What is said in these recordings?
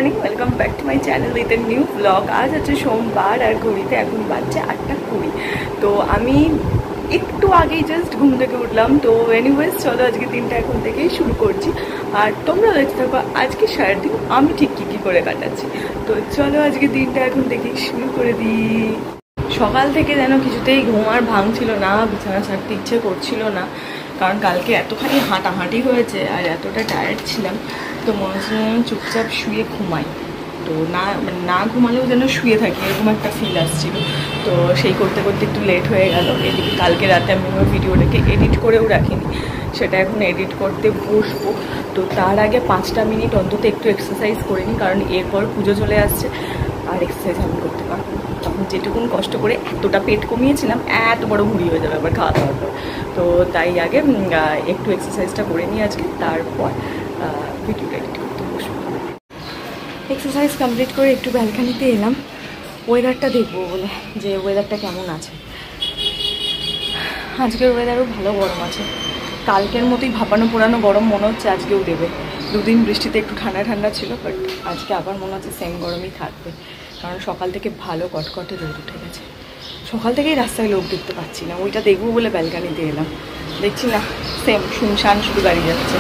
Morning, welcome back to my channel with a new blog. আজ হচ্ছে সোমবার আর ঘড়িতে এখন বাজছে 8:20। তো আমি একটু আগেই জাস্ট ঘুম থেকে উঠলাম। তো এনিওয়েজ চলো আজকে দিনটা এখন থেকেই শুরু করছি, আর তোমরা দেখতে থাকো আজকে সারাদিন আমি ঠিক কী করে কাটাচ্ছি। তো চলো আজকে দিনটা এখন থেকেই শুরু করে দিই। সকাল থেকে যেন কিছুতেই ঘুম আর ভাঙছিল না, বিছানা ছাড়তে ইচ্ছে করছিল না, কারণ কালকে এতখানি হাঁটাহাঁটি হয়েছে আর এতটা টায়ার্ড ছিলাম। তো মনে হচ্ছে চুপচাপ শুয়ে ঘুমাই, তো না ঘুমালেও যেন শুয়ে থাকি এরকম একটা ফিল আসছিল। তো সেই করতে করতে একটু লেট হয়ে গেল। এদিকে কালকে রাতে আমি আমার ভিডিওটাকে এডিট করেও রাখিনি, সেটা এখন এডিট করতে বসবো। তো তার আগে 5টা মিনিট অন্তত একটু এক্সারসাইজ করে নিই, কারণ এরপর পুজো চলে আসছে আর এক্সারসাইজ আমি করতে পারবো। তখন যেটুকুন কষ্ট করে এতটা পেট কমিয়েছিলাম এত বড় ভুঁড়ি হয়ে যাবে আবার খাওয়া দাওয়ার পর। তো তাই আগে একটু এক্সারসাইজটা করে নিই আজকে, তারপর ভিডিওটা এডিট করতে বসবো। এক্সারসাইজ কমপ্লিট করে একটু ব্যালকানিতে এলাম ওয়েদারটা দেখবো বলে, যে ওয়েদারটা কেমন আছে। আজকের ওয়েদারও ভালো গরম আছে, কালকের মতোই ভাপানো পোড়ানো গরম মনে হচ্ছে আজকেও দেবে। দুদিন বৃষ্টিতে একটু ঠান্ডা ঠান্ডা ছিল, বাট আজকে আবার মনে হচ্ছে সেম গরমই থাকবে, কারণ সকাল থেকে ভালো কটকটে রোদ উঠে গেছে। সকাল থেকেই রাস্তায় লোক দেখতে পাচ্ছি না, ওইটা দেখবো বলে ব্যালকানিতে এলাম, দেখছি না সেম শুনশান শুধু গাড়ি যাচ্ছে।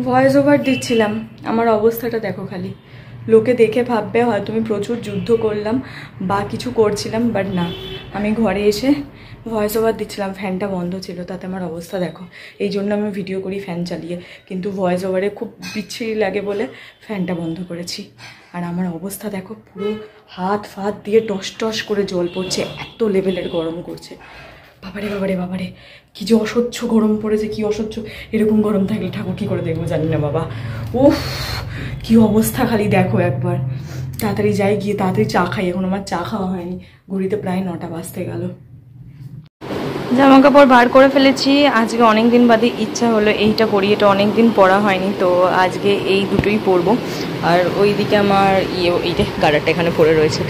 ভয়েস ওভার দিচ্ছিলাম, আমার অবস্থাটা দেখো খালি। লোকে দেখে ভাববে হয়তো আমি প্রচুর যুদ্ধ করলাম বা কিছু করছিলাম, বাট না, আমি ঘরে এসে ভয়েস ওভার দিচ্ছিলাম, ফ্যানটা বন্ধ ছিল, তাতে আমার অবস্থা দেখো। এই জন্য আমি ভিডিও করি ফ্যান চালিয়ে, কিন্তু ভয়েস ওভারে খুব বিচ্ছিরি লাগে বলে ফ্যানটা বন্ধ করেছি। আর আমার অবস্থা দেখো, পুরো হাত ফাত দিয়ে টস টস করে জল পড়ছে, এত লেভেলের গরম করছে। বাবারে বাবারে বাবারে, কি যে অসহ্য গরম পড়েছে, কি অসহ্য। এরকম গরম থাকলে ঠাকুর কী করে দেখবো জানি না বাবা। উফ, কি অবস্থা খালি দেখো একবার। তাড়াতাড়ি যাই, গিয়ে তাড়াতাড়ি চা খাই, এখন আমার চা খাওয়া হয়নি, ঘড়িতে প্রায় 9টা বাজতে গেল। জামা কাপড় বার করে ফেলেছি, আজকে অনেক দিন বাদে ইচ্ছা হলো এইটা পরি, এটা অনেক দিন পরা হয়নি, তো আজকে এই দুটোই পরবো। আর ওইদিকে আমার এইটা গার্ডারটা এখানে পড়ে রয়েছে,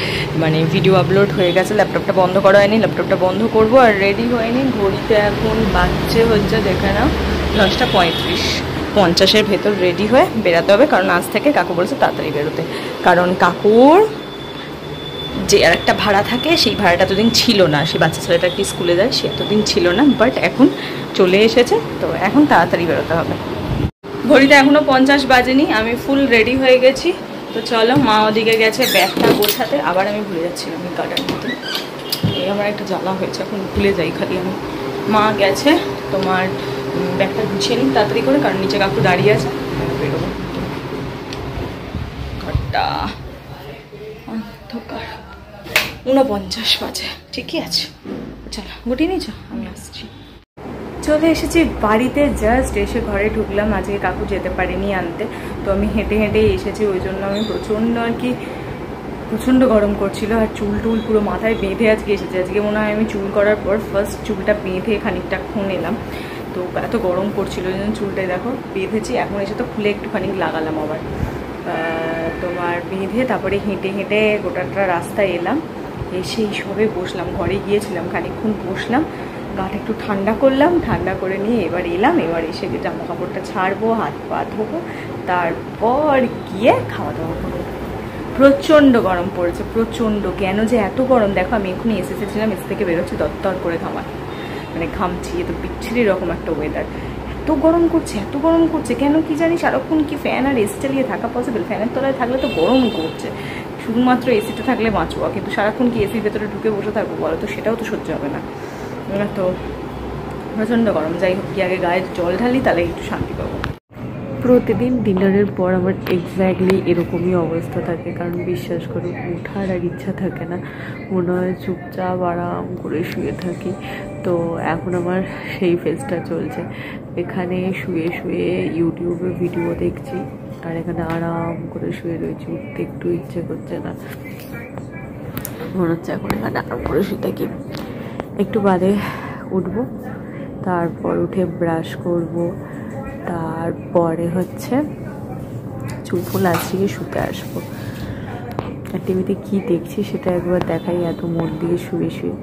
মানে ভিডিও আপলোড হয়ে গেছে, ল্যাপটপটা বন্ধ করা হয়নি, ল্যাপটপটা বন্ধ করব। আর রেডি হয়নি, ঘড়িতে এখন বাজছে হচ্ছে দেখে নাও 10:35, 50-এর ভেতর রেডি হয়ে বেরাতে হবে, কারণ আজ থেকে কাকু বলেছে তাড়াতাড়ি বেরোতে, কারণ কাকুর যে আর একটা ভাড়া থাকে, সেই ভাড়াটা এতদিন ছিল না, সেই বাচ্চা ছেলেটা কি স্কুলে যায়, সে এতদিন ছিল না, বাট এখন চলে এসেছে, তো এখন তাড়াতাড়ি বেরোতে হবে। ঘড়িতে এখনও 50 বাজেনি, আমি ফুল রেডি হয়ে গেছি। তো চলো, মা ওদিকে গেছে ব্যাগটা গোছাতে, আবার আমি ভুলে যাচ্ছিলাম আমি কাটার মতো। এই আমার একটা জ্বালা হয়েছে, এখন ভুলে যাই খালি আমি। মা গেছে, তোমার ব্যাগটা গুছিয়ে নিই তাড়াতাড়ি করে, কারণ নিচে কাকু দাঁড়িয়ে আছে, বেরোবো। ঘরটা 49 বাজে, ঠিকই আছে। চলো গুটিয়ে নিয়েছো, আমি আসছি। চলে এসেছি বাড়িতে, জাস্ট এসে ঘরে ঢুকলাম। আজকে কাকু যেতে পারেনি আনতে, তো আমি হেঁটে হেঁটেই এসেছি, ওই জন্য আমি প্রচণ্ড আর কি প্রচণ্ড গরম করছিল। আর চুল টুল পুরো মাথায় বেঁধে আজকে এসেছি, আজকে মনে হয় আমি চুল করার পর ফার্স্ট চুলটা বেঁধে খানিকটাক্ষণ এলাম। তো এত গরম করছিল ওই জন্য চুলটাই দেখো বেঁধেছি, এখন এসে তো খুলে একটুখানি লাগালাম আবার। তোমার বেঁধে তারপরে হেঁটে হেঁটে গোটাটা রাস্তায় এলাম, এসে এই সবে বসলাম, ঘরে গিয়েছিলাম খানিকক্ষণ বসলাম, গাটা একটু ঠান্ডা করলাম, ঠান্ডা করে নিয়ে এবার এলাম। এবার এসে জামা কাপড়টা ছাড়বো, হাত পা ধোবো, তারপর গিয়ে খাওয়া দাওয়া করবো। প্রচণ্ড গরম পড়েছে, প্রচণ্ড। কেন যে এত গরম দেখো, আমি এখনই এসে ছিলাম, এসে থেকে বেরোচ্ছি দরদর করে মানে ঘামছি, এত বিচ্ছিরি রকম একটা ওয়েদার। এত গরম করছে, এত গরম করছে কেন কি জানি। সারাক্ষণ কি ফ্যান আর এসি চালিয়ে থাকা পসিবল? ফ্যানের তলায় থাকলে তো গরম করছে, শুধুমাত্র এসিটা থাকলে বাঁচুয়া, কিন্তু সারাক্ষণ কি এসির ভেতরে ঢুকে বসে থাকবো বলো তো? সেটাও তো সহ্য হবে না, তো প্রচণ্ড গরম। যাই হোক, কি আগে গায়ে জল ঢালি, তাহলে একটু শান্তি পাবো। প্রতিদিন ডিনারের পর আমার এক্স্যাক্টলি এরকমই অবস্থা থাকে, কারণ বিশ্বাস করো ওঠার আর ইচ্ছা থাকে না, মনে হয় চুপচাপ আরাম করে শুয়ে থাকি। তো এখন আমার সেই ফেজটা চলছে, এখানে শুয়ে শুয়ে ইউটিউবে ভিডিও দেখছি, আর এখানে আরাম করে শুয়ে রয়েছি, উঠতে একটু ইচ্ছে করছে না, মনে হচ্ছে এখন এখানে আরাম করে শুয়ে থাকি। একটু বাদে উঠবো, তারপর উঠে ব্রাশ করব, তারপরে হচ্ছে চুল ফুল আঁচড়িয়ে শুতে আসবো। আর টিভিতে কী দেখছি সেটা একবার দেখাই, এত মন দিয়ে শুয়ে শুয়ে।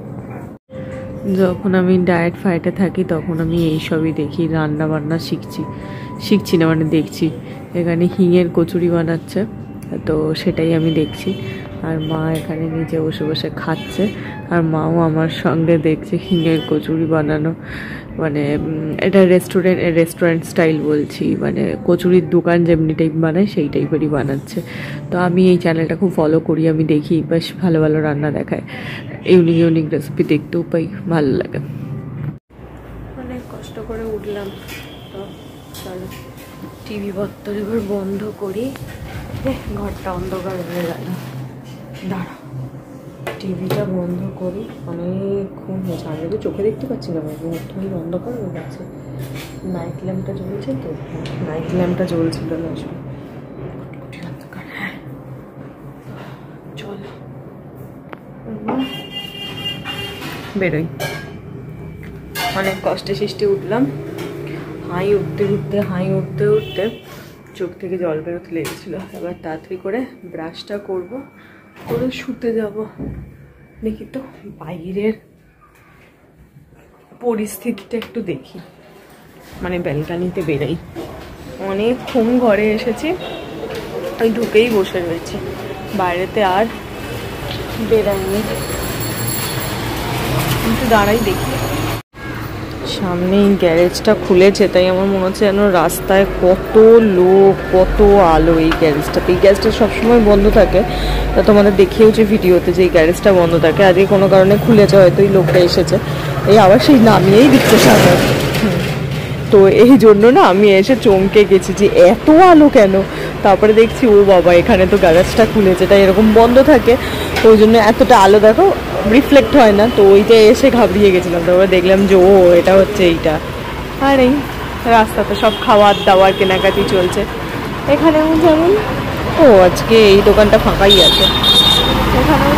যখন আমি ডায়েট ফাইটে থাকি তখন আমি এইসবই দেখি, রান্না বান্না শিখছি না, মানে দেখছি। এখানে হিঙের কচুরি বানাচ্ছে, তো সেটাই আমি দেখছি। আর মা এখানে নিচে বসে বসে খাচ্ছে, আর মাও আমার সঙ্গে দেখছে হিঙের কচুরি বানানো। মানে এটা রেস্টুরেন্ট স্টাইল বলছি, মানে কচুরির দোকান যেমনি টাইপ বানায় সেই টাইপেরই বানাচ্ছে। তো আমি এই চ্যানেলটা খুব ফলো করি, আমি দেখি বেশ ভালো ভালো রান্না দেখায়, ইউনিক রেসিপি দেখতেও পাই, ভালো লাগে। অনেক কষ্ট করে উঠলাম, তো চলো টিভি পত্তর এবার বন্ধ করি। ঘরটা অন্ধকার হয়ে গেল, দাঁড়া টিভিটা বন্ধ করি। অনেকক্ষণ হয়েছে, আমি তো চোখে দেখতে পাচ্ছি না, মুখটাই অন্ধকার হয়ে গেছে। নাইট ল্যাম্পটা জ্বলছে, তো নাইট ল্যাম্পটা জ্বলছিল না, আসলে অন্ধকার। হ্যাঁ চল বেরোই। অনেক কষ্টে সৃষ্টি উঠলাম, হাই উঠতে উঠতে চোখ থেকে জল বেরোতে লেগেছিলো। এবার তাড়াতাড়ি করে ব্রাশটা করবো, করে শুতে যাব। দেখি তো বাইরের পরিস্থিতিটা একটু দেখি, মানে ব্যালকানিতে বেরাই। অনেকক্ষণ ঘরে এসেছি, ওই ঢুকেই বসে রয়েছি, বাইরেতে আর বেরাইনি। কিন্তু দাঁড়াই দেখি, সামনেই গ্যারেজটা খুলেছে, তাই আমার মনে হচ্ছে যেন রাস্তায় কত লোক, কত আলো। এই গ্যারেজটা সবসময় বন্ধ থাকে, তা তোমাদের দেখিয়েওছে ভিডিওতে যে এই গ্যারেজটা বন্ধ থাকে। আজকে কোনো কারণে খুলেছে, হয়তো এই লোকটা এসেছে, এই আবার সেই নামিয়েই দিচ্ছে সামনে। তো এই জন্য না আমি এসে চমকে গেছি যে এত আলো কেন। তারপরে দেখছি ও বাবা, এখানে তো গ্যারেজটা খুলেছে, তাই এরকম বন্ধ থাকে, ওই জন্য এতটা আলো দেখো রিফ্লেক্ট হয় না। তো ওইটা এসে ঘাবড়িয়ে গেছিলাম, তারপরে দেখলাম যে ও এটা হচ্ছে এইটা। আর এই রাস্তাতে সব খাওয়ার দাওয়ার কেনাকাটি চলছে। এখানেও যেমন, ও আজকে এই দোকানটা ফাঁকাই আছে, এখানেও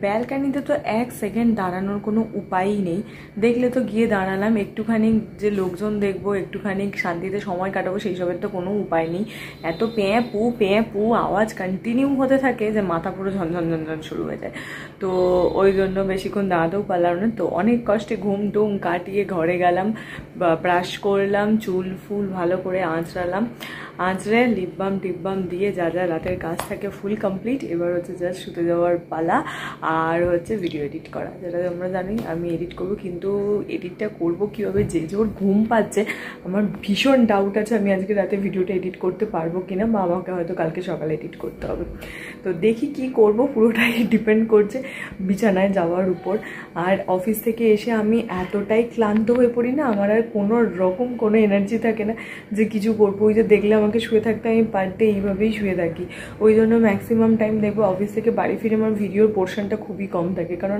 ব্যালকানিতে তো এক সেকেন্ড দাঁড়ানোর কোনো উপায়ই নেই। দেখলে তো গিয়ে দাঁড়ালাম, একটুখানি যে লোকজন দেখবো, একটুখানি শান্তিতে সময় কাটাবো, সেই সবের তো কোনো উপায় নেই। এত প্যাঁ পু আওয়াজ কন্টিনিউ হতে থাকে যে মাথা পুরো ঝনঝন শুরু হয়ে যায়। তো ওই জন্য বেশিক্ষণ দাঁড়াতেও পারলাম না। তো অনেক কষ্টে ঘুম টুম কাটিয়ে ঘরে গেলাম, ব্রাশ করলাম, চুল ফুল ভালো করে আঁচড়ে লিপ বাম দিয়ে যা যা রাতের কাজ থাকে ফুল কমপ্লিট। এবার হচ্ছে জাস্ট শুতে যাওয়ার পালা, আর হচ্ছে ভিডিও এডিট করা, যেটা আমরা জানি আমি এডিট করবো। কিন্তু এডিটটা করবো কীভাবে, যে জোর ঘুম পাচ্ছে, আমার ভীষণ ডাউট আছে আমি আজকে রাতে ভিডিওটা এডিট করতে পারবো কিনা, বা আমাকে হয়তো কালকে সকালে এডিট করতে হবে। তো দেখি কি করব, পুরোটাই ডিপেন্ড করছে বিছানায় যাওয়ার উপর। আর অফিস থেকে এসে আমি এতটাই ক্লান্ত হয়ে পড়ি না, আমার আর কোনো রকম কোনো এনার্জি থাকে না যে কিছু করবো। ওই যে দেখলে আমাকে শুয়ে থাকতে, আমি পার ডে এইভাবেই শুয়ে থাকি। ওই জন্য ম্যাক্সিমাম টাইম দেখবো অফিস থেকে বাড়ি ফিরে আমার ভিডিওর পোর্শনটা খুবই কম থাকে, কারণ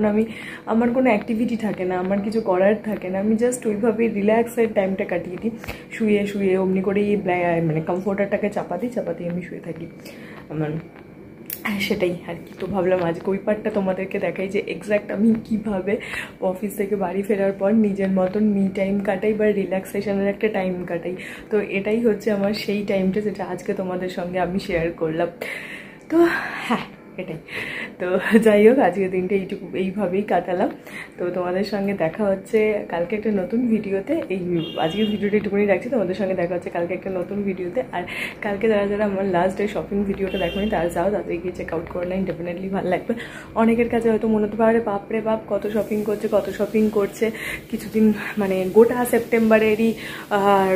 আমার কোনো অ্যাক্টিভিটি থাকে না, আমার কিছু করার থাকে না। আমি জাস্ট ওইভাবেই রিল্যাক্সের টাইমটা কাটিয়ে দিই, শুয়ে অমনি করেই মানে কমফোর্টারটাকে চাপা দিই আমি শুয়ে থাকি আমার, সেটাই আর কি। তো ভাবলাম আজকে ওই পার্টটা তোমাদেরকে দেখাই যে এক্স্যাক্ট আমি কিভাবে অফিস থেকে বাড়ি ফেরার পর নিজের মতন মি টাইম কাটাই বা রিল্যাক্সেশনের একটা টাইম কাটাই। তো এটাই হচ্ছে আমার সেই টাইমটা যেটা আজকে তোমাদের সঙ্গে আমি শেয়ার করলাম। তো হ্যাঁ এটাই। তো যাই হোক, আজকের দিনটা এইভাবেই কাটালাম। তো তোমাদের সঙ্গে দেখা হচ্ছে কালকে একটা নতুন ভিডিওতে। আজকের ভিডিওটা একটুখানি রাখছি, তোমাদের সঙ্গে দেখা হচ্ছে কালকে একটা নতুন ভিডিওতে। আর কালকে যারা আমার লাস্ট ডে শপিং ভিডিওটা দেখোনি তারা যাও, তাদের গিয়ে চেক আউট করে নেন, ডেফিনেটলি ভালো লাগবে। অনেকের কাছে হয়তো মনে হতে পারে বাপরে বাপ কত শপিং করছে কিছুদিন, মানে গোটা সেপ্টেম্বরেরই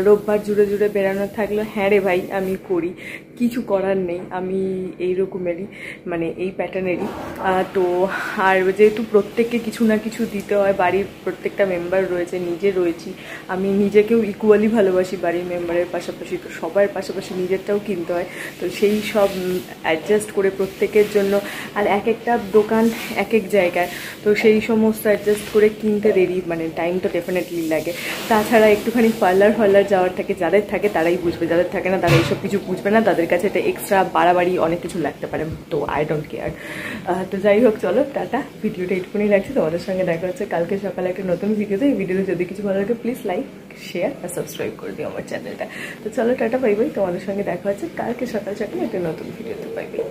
রোববার জুড়ে বেড়ানোর থাকলো। হ্যাঁ রে ভাই, আমি করি, কিছু করার নেই, আমি এই রকমেরই, মানে এই প্যাটার্নেরই। তো আর যেহেতু প্রত্যেককে কিছু না কিছু দিতে হয়, বাড়ির প্রত্যেকটা মেম্বার রয়েছে, নিজে রয়েছি, আমি নিজেকেও ইকুয়ালি ভালোবাসি বাড়ির মেম্বারের পাশাপাশি, তো সবার পাশাপাশি নিজেরটাও কিনতে হয়। তো সেই সব অ্যাডজাস্ট করে প্রত্যেকের জন্য, আর এক একটা দোকান এক এক জায়গায়, তো সেই সমস্ত অ্যাডজাস্ট করে কিনতে দেরি, মানে টাইম তো ডেফিনেটলি লাগে। তাছাড়া একটুখানি পার্লার যাওয়ার থাকে, যাদের থাকে তারাই বুঝবে, যাদের থাকে না তারা এইসব কিছু বুঝবে না, তাদের কাছে এটা এক্সট্রা বাড়াবাড়ি অনেক কিছু লাগতে পারে। তো আই ডোন্ট কেয়ার। তো যাই হোক, চলো টাটা, ভিডিওটা একটুখানি রাখছি, তোমাদের সঙ্গে দেখা হচ্ছে কালকে সকালে একটা নতুন ভিডিওতে। এই ভিডিওতে যদি কিছু ভালো লাগে প্লিজ লাইক, শেয়ার আর সাবস্ক্রাইব করে দিও আমার চ্যানেলটা। তো চলো টাটা, বাই বাই, তোমাদের সঙ্গে দেখা হচ্ছে কালকে সকালে একটা নতুন ভিডিওতে। Bye bye.